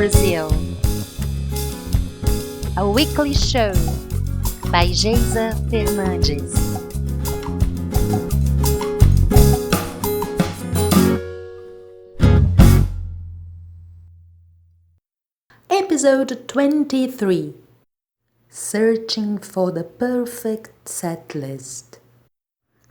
Brazil. A weekly show by Geisa Fernandes. Episode 23. Searching for the perfect set list.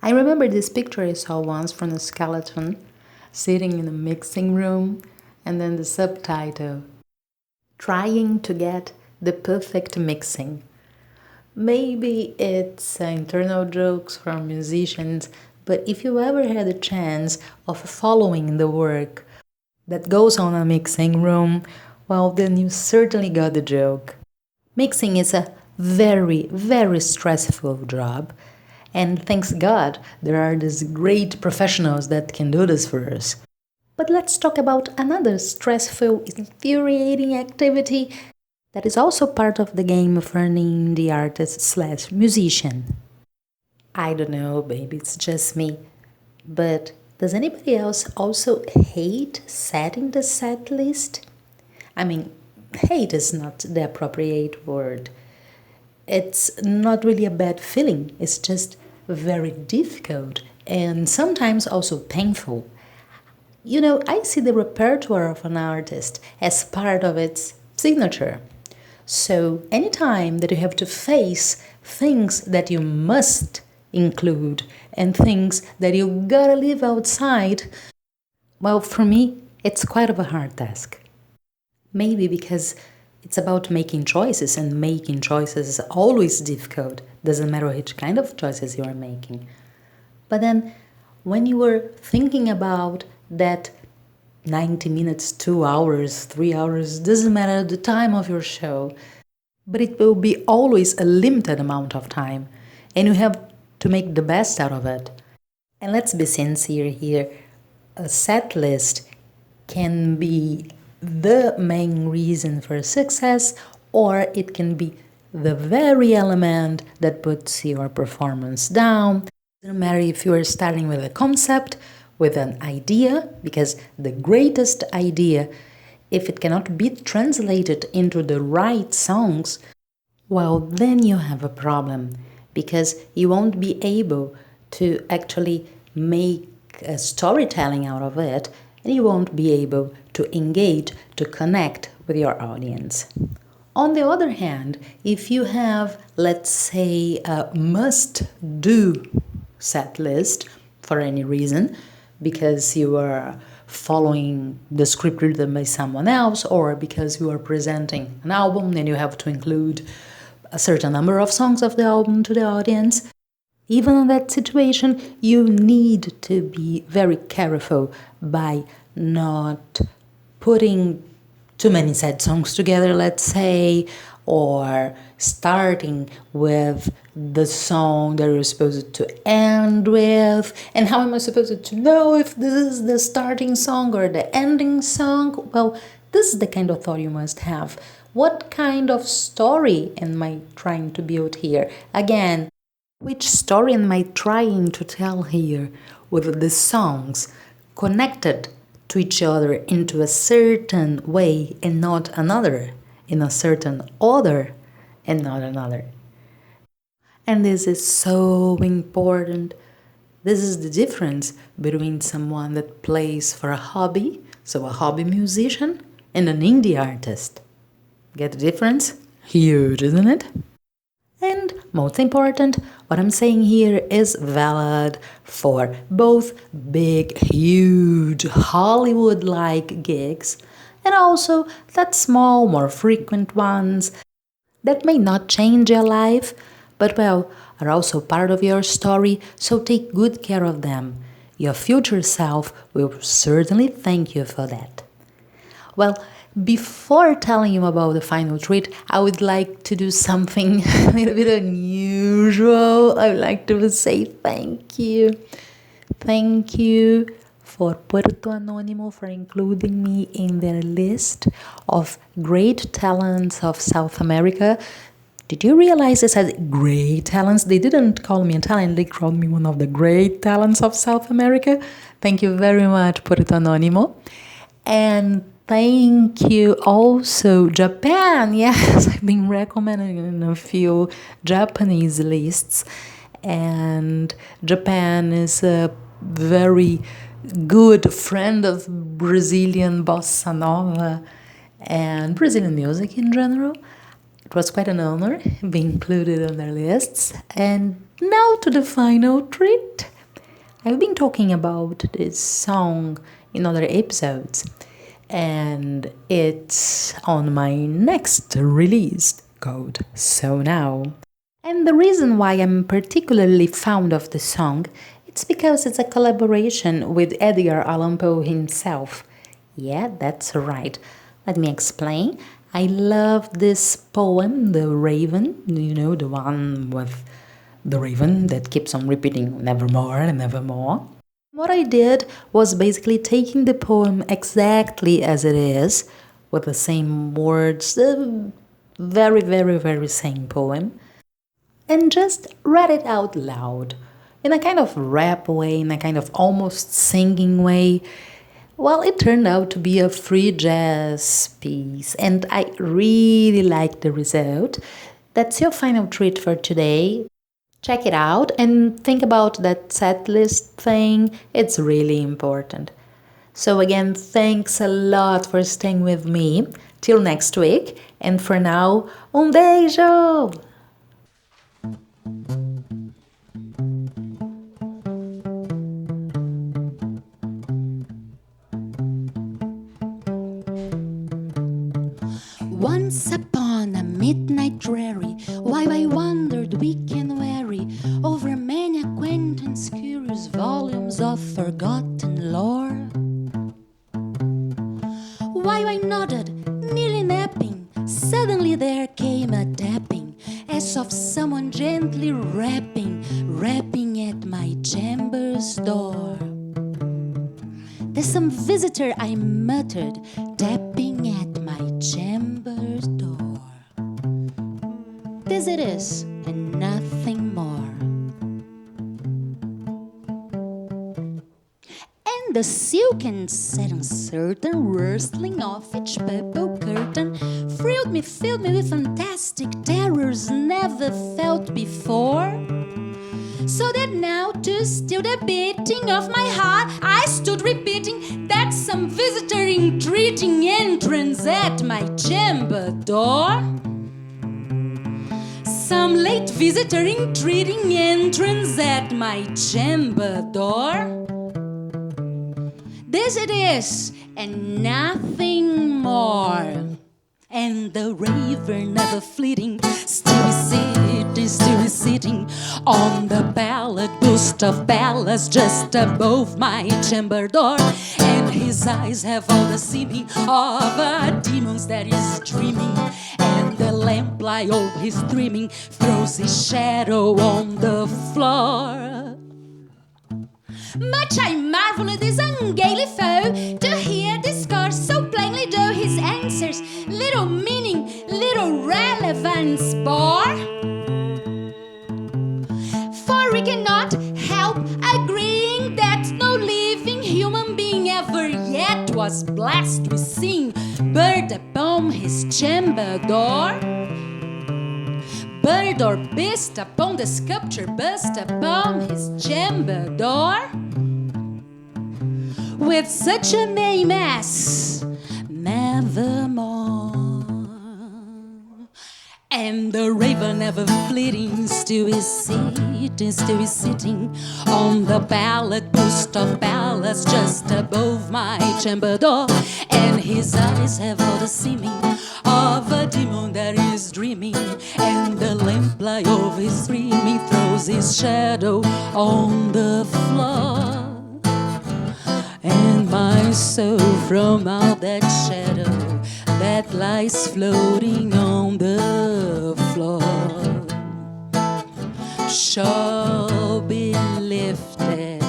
I remember this picture I saw once from a skeleton sitting in a mixing room, and then the subtitle, trying to get the perfect mixing. Maybe it's internal jokes from musicians, but if you ever had a chance of following the work that goes on a mixing room, well, then you certainly got the joke. Mixing is a very, very stressful job, and thanks God there are these great professionals that can do this for us. But let's talk about another stressful, infuriating activity that is also part of the game of earning the artist/musician. I don't know, baby, it's just me. But does anybody else also hate setting the set list? I mean, hate is not the appropriate word. It's not really a bad feeling. It's just very difficult and sometimes also painful. You know, I see the repertoire of an artist as part of its signature. So anytime that you have to face things that you must include and things that you gotta leave outside, well, for me, it's quite of a hard task. Maybe because it's about making choices, and making choices is always difficult. Doesn't matter which kind of choices you are making. But then, when you were thinking about that 90 minutes, 2 hours, 3 hours, doesn't matter the time of your show, but it will be always a limited amount of time, and you have to make the best out of it. And let's be sincere here, a set list can be the main reason for success, or it can be the very element that puts your performance down. It doesn't matter if you are starting with a concept, with an idea, because the greatest idea, if it cannot be translated into the right songs, well, then you have a problem, because you won't be able to actually make a storytelling out of it, and you won't be able to engage, to connect with your audience. On the other hand, if you have, let's say, a must-do set list for any reason, because you are following the script written by someone else, or because you are presenting an album and you have to include a certain number of songs of the album to the audience, even in that situation, you need to be very careful by not putting too many sad songs together, let's say, or starting with the song that you're supposed to end with. And how am I supposed to know if this is the starting song or the ending song? Well, this is the kind of thought you must have. What kind of story am I trying to build here? Again, which story am I trying to tell here with the songs connected to each other into a certain way and not another, in a certain order and not another? And this is so important. This is the difference between someone that plays for a hobby, so a hobby musician, and an indie artist. Get the difference? Huge, isn't it? And most important, what I'm saying here is valid for both big, huge, Hollywood-like gigs and also that small, more frequent ones that may not change your life, but, well, are also part of your story, so take good care of them. Your future self will certainly thank you for that. Well, before telling you about the final treat, I would like to do something a little bit unusual. I would like to say thank you. Thank you for Puerto Anónimo for including me in their list of great talents of South America. Did you realize I said great talents? They didn't call me a talent, they called me one of the great talents of South America. Thank you very much, Puerto Anónimo. And Thank you. Also, Japan. Yes, I've been recommending in a few Japanese lists, and Japan is a very good friend of Brazilian bossa nova and Brazilian music in general. It was quite an honor being included on their lists. And now to the final treat. I've been talking about this song in other episodes, and it's on my next release called So Now. And the reason why I'm particularly fond of the song, it's because it's a collaboration with Edgar Allan Poe himself. Yeah, that's right. Let me explain. I love this poem, The Raven, the one with the raven that keeps on repeating nevermore and nevermore. What I did was basically taking the poem exactly as it is, with the same words, the very, very, very same poem, and just read it out loud in a kind of rap way, in a kind of almost singing way. Well, it turned out to be a free jazz piece, and I really liked the result. That's your final treat for today. Check it out and think about that setlist thing. It's really important. So, again, thanks a lot for staying with me. Till next week. And for now, beijo! Once upon a midnight dreary, while I wandered weak and weary over many acquaintance curious volumes of forgotten lore, while I nodded, nearly napping, suddenly there came a tapping, as of someone gently rapping at my chamber's door. "There's some visitor," I muttered, tapping at my chamber's door. This it is, and nothing more. And the silken set uncertain rustling of each purple curtain filled me with fantastic terrors never felt before. So that now, to still the beating of my heart, I stood repeating that some visitor entreating entrance at my chamber door. Some late visitor entreating entrance at my chamber door. This it is, and nothing more. And the raven never fleeting, still is sitting on the ballad bust of ballads just above my chamber door. And his eyes have all the seeming of a demon's that is dreaming, and the lamplight of his dreaming throws his shadow on the floor. Much I marvel at this ungainly foe, to hear discourse so plainly, though his answers little meaning, little relevance bore. For we cannot help agreeing that no living human being ever yet was blessed with seeing bird upon his chamber door. Bird or beast upon the sculpture bust upon his chamber door, with such a name as Nevermore. And the raven never fleeting, still is sitting on the ballad bust of ballads just above my chamber door. And his eyes have all the seeming of a demon that is dreaming, and the lamplight of his dreaming throws his shadow on the floor. And my soul from out that shadow that lies floating on the floor shall be lifted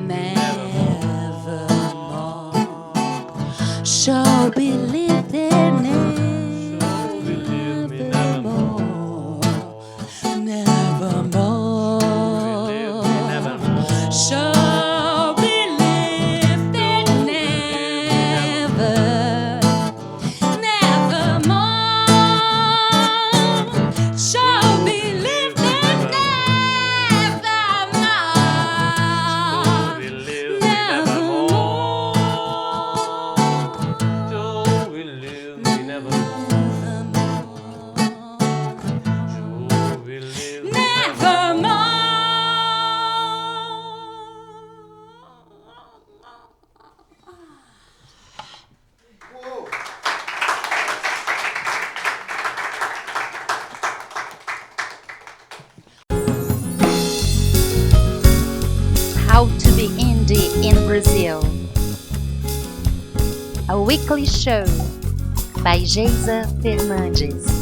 nevermore, shall be lifted nevermore, nevermore, shall be lifted nevermore. to be Indie in Brazil. A weekly show by Geisa Fernandes.